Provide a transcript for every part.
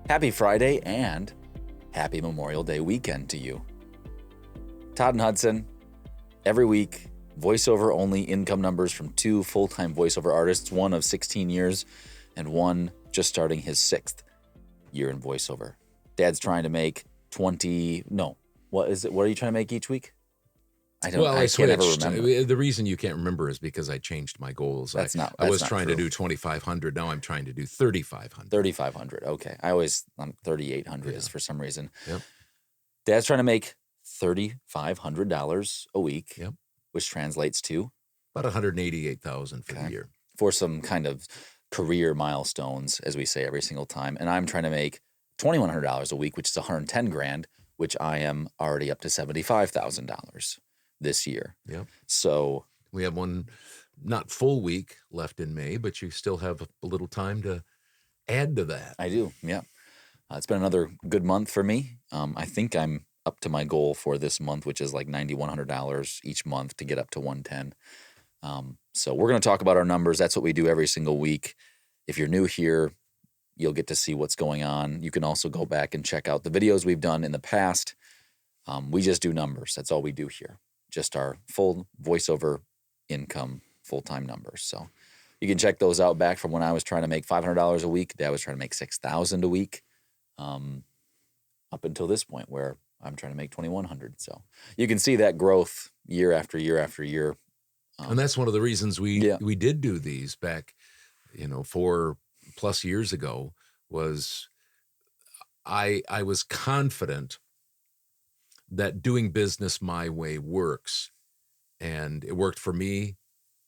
Happy Friday and happy Memorial Day weekend to you. Todd and Hudson, every week, voiceover-only income numbers from two full-time voiceover artists, one of 16 years and one just starting his 6th year in voiceover. Dad's trying to make what is it? What are you trying to make each week? I can't ever remember. The reason you can't remember is because I changed my goals. I was trying to do 2,500. Now I'm trying to do 3,500. 3,500. Okay. I'm 3,800 is for some reason. Yep. Dad's trying to make $3,500 a week, yep, which translates to about $188,000 for the year. For some kind of career milestones, as we say every single time. And I'm trying to make $2,100 a week, which is $110,000, which I am already up to $75,000 this year. Yep. So we have one not full week left in May, but you still have a little time to add to that. I do. Yeah. It's been another good month for me. I think I'm up to my goal for this month, which is like $9,100 each month to get up to 110. So we're going to talk about our numbers. That's what we do every single week. If you're new here, you'll get to see what's going on. You can also go back and check out the videos we've done in the past. We just do numbers. That's all we do here. Just our full voiceover income, full-time numbers. So you can check those out back from when I was trying to make $500 a week. Dad was trying to make $6,000 a week, up until this point where I'm trying to make $2,100. So you can see that growth year after year after year. And that's one of the reasons we did do these back, 4+ years ago. Was I was confident that doing business my way works, and it worked for me,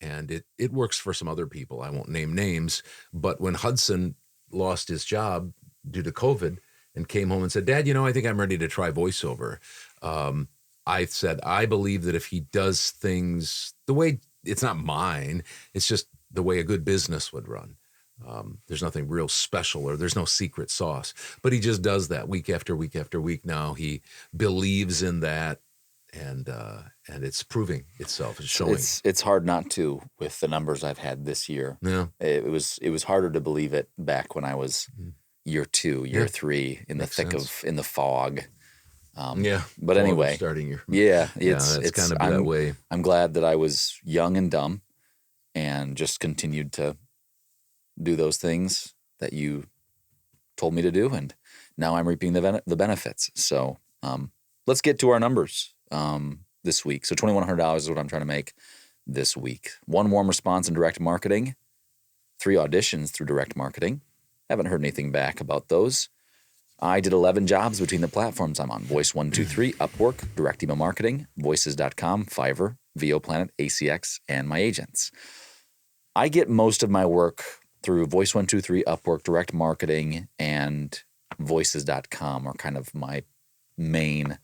and it works for some other people. I won't name names, but when Hudson lost his job due to COVID and came home and said, "Dad, I think I'm ready to try voiceover," I said, I believe that if he does things the way, it's not mine, it's just the way a good business would run. There's nothing real special, or there's no secret sauce, but he just does that week after week after week. Now he believes in that, and it's proving itself. It's showing. It's hard not to with the numbers I've had this year. Yeah, it was harder to believe it back when I was year 2, year 3 in the thick of in the fog. But anyway, starting your it's kind of that way. I'm glad that I was young and dumb, and just continued to do those things that you told me to do, and now I'm reaping the benefits. So let's get to our numbers this week. So $2,100 is what I'm trying to make this week. 1 warm response in direct marketing, 3 auditions through direct marketing. Haven't heard anything back about those. I did 11 jobs between the platforms I'm on: Voice123, Upwork, Direct Email Marketing, Voices.com, Fiverr, VoPlanet, ACX, and my agents. I get most of my work through Voice123, Upwork, Direct Marketing, and Voices.com are kind of my main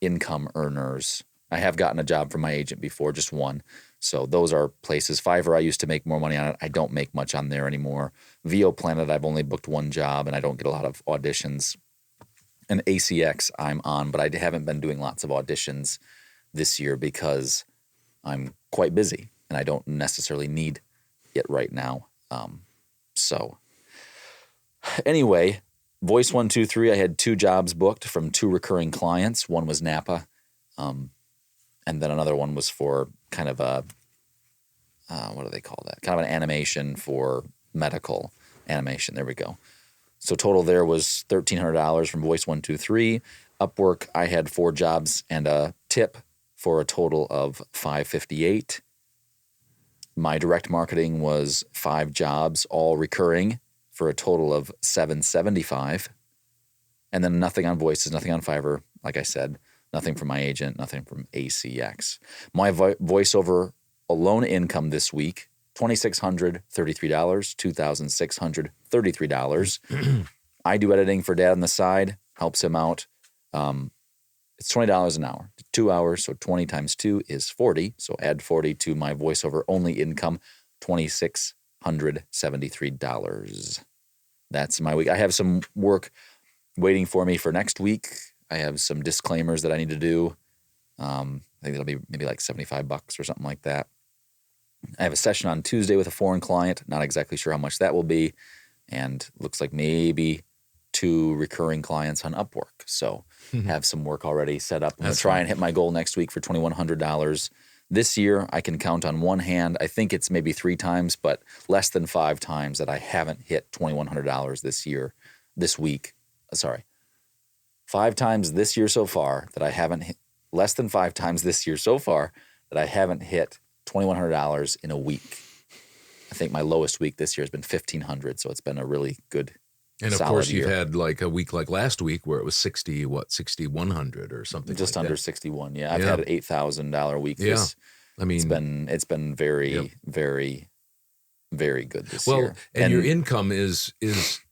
income earners. I have gotten a job from my agent before, just one. So those are places. Fiverr, I used to make more money on it. I don't make much on there anymore. VoPlanet, I've only booked 1 job, and I don't get a lot of auditions. And ACX, I'm on, but I haven't been doing lots of auditions this year because I'm quite busy, and I don't necessarily need it right now. So anyway, Voice123, I had 2 jobs booked from 2 recurring clients. One was Napa, and then another one was for kind of a, what do they call that? Kind of an animation for medical animation. There we go. So total there was $1,300 from Voice123. Upwork, I had 4 jobs and a tip for a total of $558. My direct marketing was 5 jobs, all recurring, for a total of $775. And then nothing on Voices, nothing on Fiverr, like I said, nothing from my agent, nothing from ACX. My voiceover alone income this week, $2,633, $2,633. I do editing for Dad on the side, helps him out. It's $20 an hour, 2 hours, so 20 times 2 is 40. So add 40 to my voiceover only income, $2,673. That's my week. I have some work waiting for me for next week. I have some disclaimers that I need to do. I think it'll be maybe like $75 or something like that. I have a session on Tuesday with a foreign client. Not exactly sure how much that will be. and looks like maybe 2 recurring clients on Upwork. So have some work already set up. I'm going to try and hit my goal next week for $2,100. This year, I can count on one hand. I think it's maybe 3 times, but less than 5 times that I haven't hit $2,100 this week. Sorry. 5 times this year so far that I haven't hit, less than 5 times this year so far that I haven't hit $2,100 in a week. I think my lowest week this year has been $1,500, so it's been a really good, and of solid course, you've year. had like a week like last week where it was 6,100 or something. Just like under that. 61. Yeah, I've had an $8,000 week. Yeah, I mean, it's been very, very, very good this year. Well, and your income is.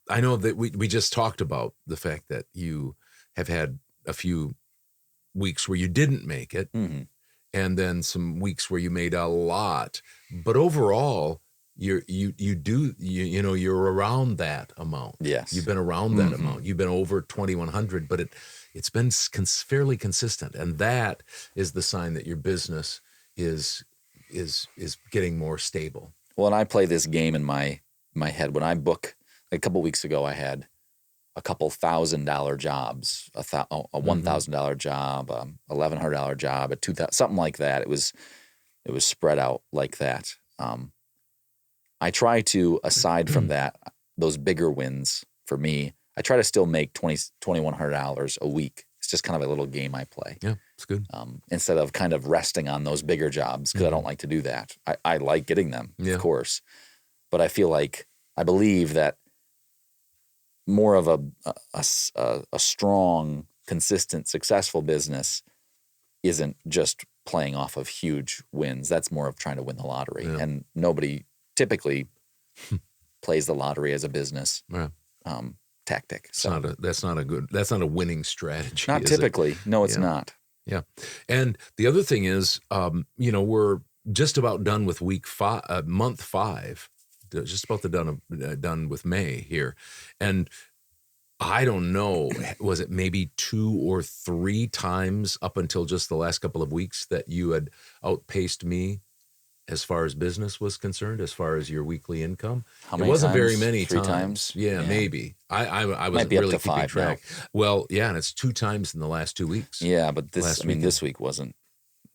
I know that we just talked about the fact that you have had a few weeks where you didn't make it, and then some weeks where you made a lot. But overall, you're around that amount. Yes, you've been around that amount. You've been over 2,100, but it's been fairly consistent, and that is the sign that your business is getting more stable. Well, and I play this game in my head. When I book, like a couple weeks ago, I had a couple $1,000 jobs, a $1,000 job, $1,100 job, a $2,000, something like that. It was spread out like that. I try to, aside from that, those bigger wins for me, I try to still make $2,100 a week. It's just kind of a little game I play. Yeah, it's good. Instead of kind of resting on those bigger jobs, because I don't like to do that. I like getting them, of course. But I believe that more of a strong, consistent, successful business isn't just playing off of huge wins. That's more of trying to win the lottery. Yeah. And nobody typically plays the lottery as a business tactic. So that's not a winning strategy. Not typically. No, it's not. Yeah. And the other thing is, we're just about done with month 5. Just about done with May here. And I don't know, was it maybe 2 or 3 times up until just the last couple of weeks that you had outpaced me as far as business was concerned, as far as your weekly income? How many It wasn't times? very many 3 times. Yeah, maybe. I wasn't be really up to keeping 5 track. now. Well, yeah, and it's 2 times in the last 2 weeks. Yeah, but this week wasn't.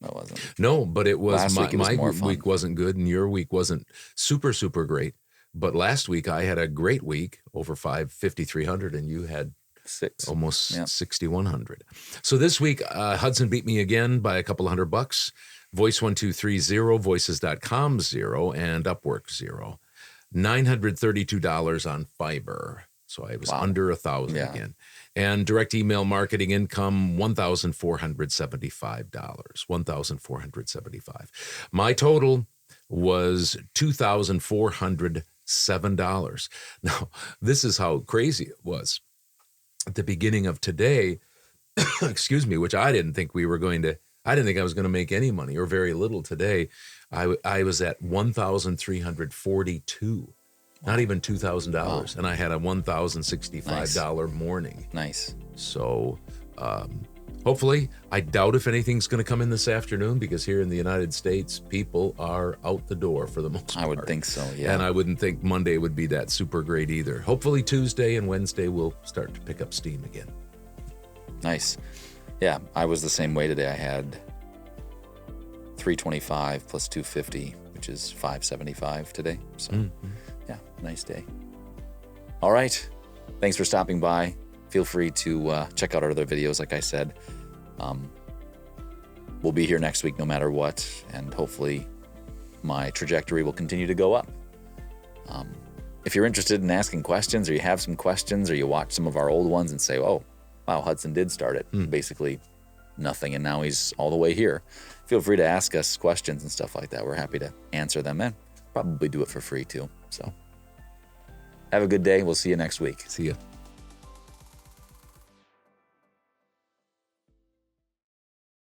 No, it wasn't. No, but it was. Last week it was more fun. Week wasn't good, and your week wasn't super, super great. But last week I had a great week, over 5,300, and you had 6, almost 6,100. So this week, Hudson beat me again by a couple $100. Voice1230, voices.com 0, and Upwork 0. $932 on Fiverr. So I was under 1,000 again. And direct email marketing income, $1,475. $1,475. My total was $2,407. Now, this is how crazy it was. At the beginning of today, excuse me, which I didn't think I was going to make any money or very little today. I was at $1,342. Not even $2,000, and I had a $1,065 morning. Nice. So, hopefully, I doubt if anything's going to come in this afternoon, because here in the United States, people are out the door for the most part. I would think so, yeah. And I wouldn't think Monday would be that super great either. Hopefully, Tuesday and Wednesday will start to pick up steam again. Nice. Yeah, I was the same way today. I had 325 plus 250, which is 575 today. So. Yeah, nice day. All right. Thanks for stopping by. Feel free to check out our other videos, like I said. We'll be here next week no matter what, and hopefully my trajectory will continue to go up. If you're interested in asking questions, or you have some questions, or you watch some of our old ones and say, oh, wow, Hudson did start it. Basically nothing, and now he's all the way here. Feel free to ask us questions and stuff like that. We're happy to answer them, and probably do it for free too. So have a good day. We'll see you next week. See ya.